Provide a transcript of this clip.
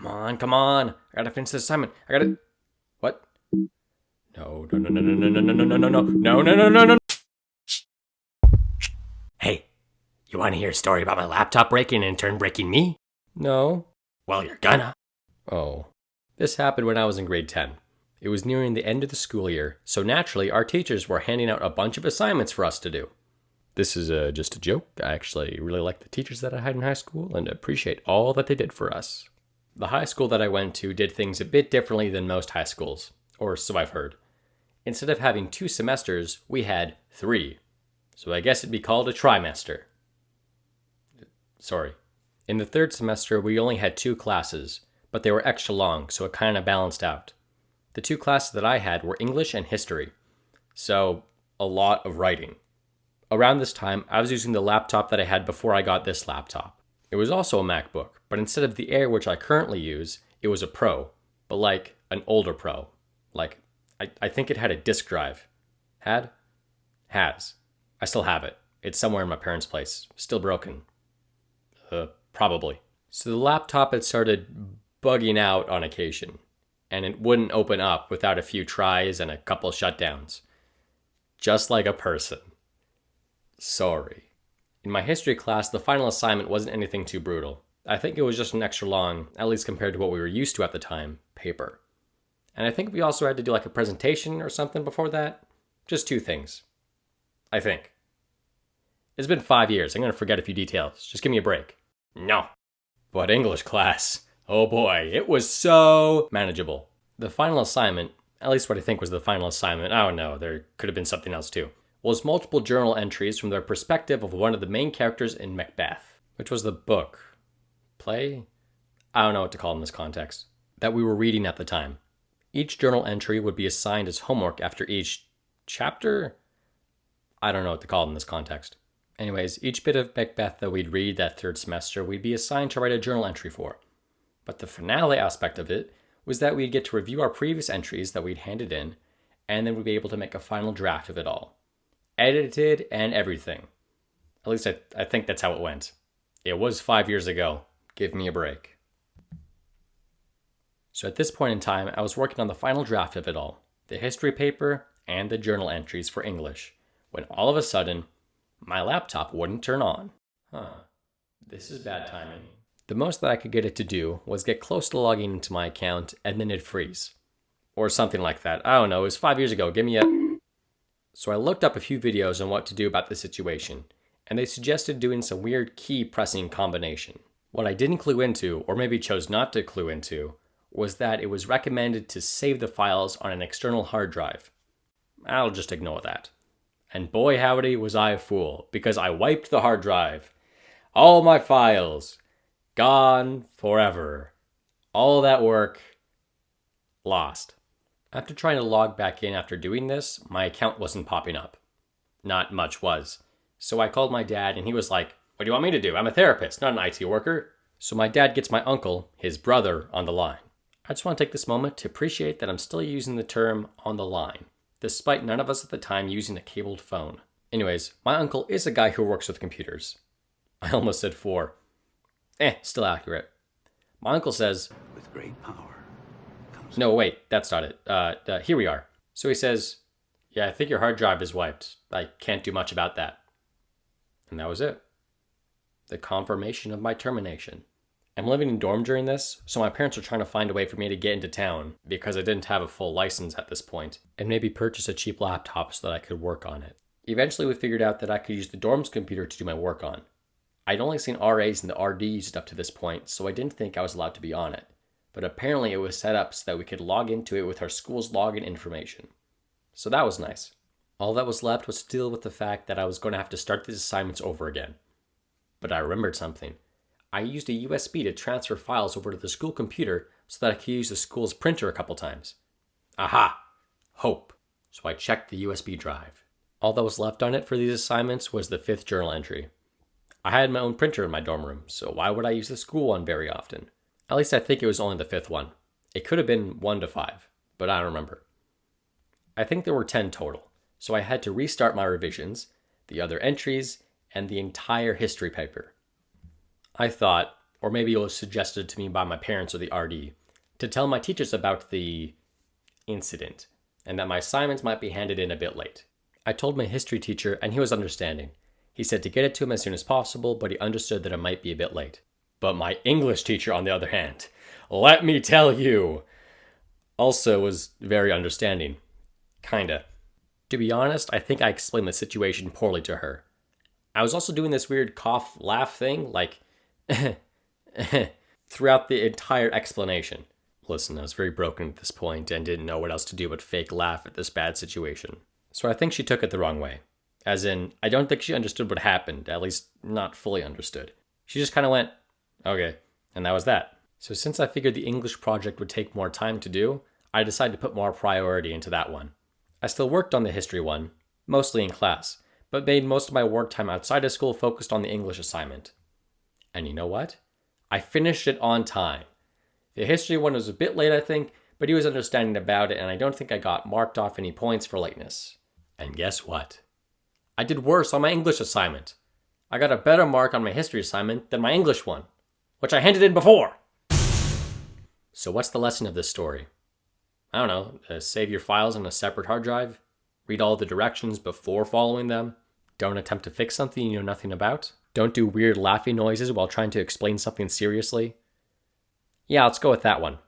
Come on. I gotta finish this assignment. I gotta. What? No, no, no, no, no, no, no, no, no, no, no, no, no, no, no, no. Hey, you want to hear a story about my laptop breaking and in turn breaking me? No. Well, you're gonna. Oh. This happened when I was in grade 10. It was nearing the end of the school year, so naturally our teachers were handing out a bunch of assignments for us to do. This is just a joke. I actually really like the teachers that I had in high school and appreciate all that they did for us. The high school that I went to did things a bit differently than most high schools, or so I've heard. Instead of having 2 semesters, we had 3. So I guess it'd be called a trimester. Sorry. In the 3rd semester, we only had 2 classes, but they were extra long, so it kind of balanced out. The 2 classes that I had were English and history, so a lot of writing. Around this time, I was using the laptop that I had before I got this laptop. It was also a MacBook, but instead of the Air which I currently use, it was a Pro, but like an older Pro. Like, I think it had a disk drive. Had? Has. I still have it. It's somewhere in my parents' place. Still broken. Probably. So the laptop had started bugging out on occasion, and it wouldn't open up without a few tries and a couple shutdowns. Just like a person. Sorry. In my history class, the final assignment wasn't anything too brutal. I think it was just an extra long, at least compared to what we were used to at the time, paper. And I think we also had to do like a presentation or something before that. Just 2 things. I think. It's been 5 years. I'm going to forget a few details. Just give me a break. No. But English class, oh boy, it was so manageable. The final assignment, at least what I think was the final assignment, I don't know, there could have been something else too, was multiple journal entries from the perspective of one of the main characters in Macbeth, which was the book, play? I don't know what to call it in this context, that we were reading at the time. Each journal entry would be assigned as homework after each chapter? I don't know what to call it in this context. Anyways, each bit of Macbeth that we'd read that 3rd semester, we'd be assigned to write a journal entry for. But the finale aspect of it was that we'd get to review our previous entries that we'd handed in, and then we'd be able to make a final draft of it all. Edited and everything. At least I think that's how it went. It was 5 years ago. Give me a break. So at this point in time, I was working on the final draft of it all, the history paper and the journal entries for English, when all of a sudden, my laptop wouldn't turn on. This is bad timing. The most that I could get it to do was get close to logging into my account and then it'd freeze. Or something like that. I don't know, it was 5 years ago, give me a... So I looked up a few videos on what to do about the situation, and they suggested doing some weird key pressing combination. What I didn't clue into, or maybe chose not to clue into, was that it was recommended to save the files on an external hard drive. I'll just ignore that. And boy howdy was I a fool, because I wiped the hard drive. All my files, gone forever. All that work, lost. After trying to log back in after doing this, my account wasn't popping up. Not much was. So I called my dad and he was like, "What do you want me to do? I'm a therapist, not an IT worker." So my dad gets my uncle, his brother, on the line. I just want to take this moment to appreciate that I'm still using the term on the line, despite none of us at the time using a cabled phone. Anyways, my uncle is a guy who works with computers. I almost said 4. Still accurate. My uncle says, "With great power comes..." No, wait, that's not it. Here we are. So he says, "Yeah, I think your hard drive is wiped. I can't do much about that." And that was it. The confirmation of my termination. I'm living in dorm during this, so my parents are trying to find a way for me to get into town because I didn't have a full license at this point, and maybe purchase a cheap laptop so that I could work on it. Eventually we figured out that I could use the dorm's computer to do my work on. I'd only seen RAs and the RD use it up to this point, so I didn't think I was allowed to be on it. But apparently it was set up so that we could log into it with our school's login information. So that was nice. All that was left was to deal with the fact that I was going to have to start these assignments over again. But I remembered something. I used a USB to transfer files over to the school computer so that I could use the school's printer a couple times. Aha! Hope. So I checked the USB drive. All that was left on it for these assignments was the 5th journal entry. I had my own printer in my dorm room, so why would I use the school one very often? At least I think it was only the 5th one. It could have been 1 to 5, but I don't remember. I think there were 10 total, so I had to restart my revisions, the other entries, and the entire history paper. I thought, or maybe it was suggested to me by my parents or the RD, to tell my teachers about the incident and that my assignments might be handed in a bit late. I told my history teacher and he was understanding. He said to get it to him as soon as possible, but he understood that it might be a bit late. But my English teacher, on the other hand, let me tell you, also was very understanding. Kinda. To be honest, I think I explained the situation poorly to her. I was also doing this weird cough laugh thing, like throughout the entire explanation. Listen, I was very broken at this point and didn't know what else to do but fake laugh at this bad situation. So I think she took it the wrong way. As in, I don't think she understood what happened, at least not fully understood. She just kind of went, okay, and that was that. So since I figured the English project would take more time to do, I decided to put more priority into that one. I still worked on the history one, mostly in class, but made most of my work time outside of school focused on the English assignment. And you know what? I finished it on time. The history one was a bit late, I think, but he was understanding about it, and I don't think I got marked off any points for lateness. And guess what? I did worse on my English assignment. I got a better mark on my history assignment than my English one, which I handed in before. So what's the lesson of this story? I don't know, save your files on a separate hard drive, read all the directions before following them, don't attempt to fix something you know nothing about, don't do weird laughing noises while trying to explain something seriously. Yeah, let's go with that one.